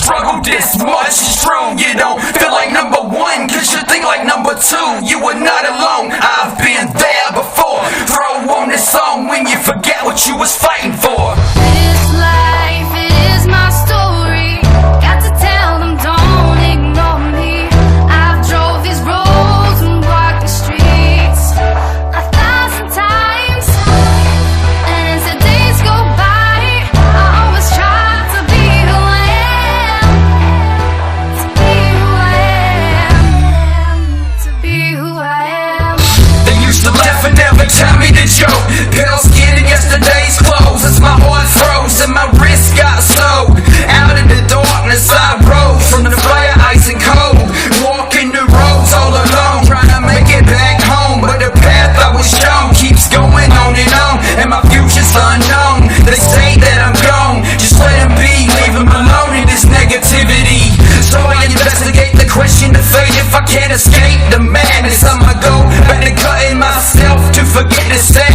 struggle this much. It's true, you don't feel like number one, cause you think like number two. You are not alone, I've been there before. Throw on this song when you forget what you was fighting for. This life is my story. Got to tell them, don't ignore me. I've drove these roads and walked the streets 1,000 times, and as the days go by, I always try to be who I am. To be who I am. To be who I am. They used to laugh and never tell me the joke. Pale skin in yesterday's clothes, as my heart froze and my wrist got soaked. Out in the darkness I rose from the fire, ice and cold, walking the roads all alone, trying to make it back home. But the path I was shown keeps going on, and my future's unknown. They say that I'm gone, just let them be, leave them alone in this negativity. So I investigate the question of fate. If I can't escape the madness, I'ma go back to cutting myself to forget to say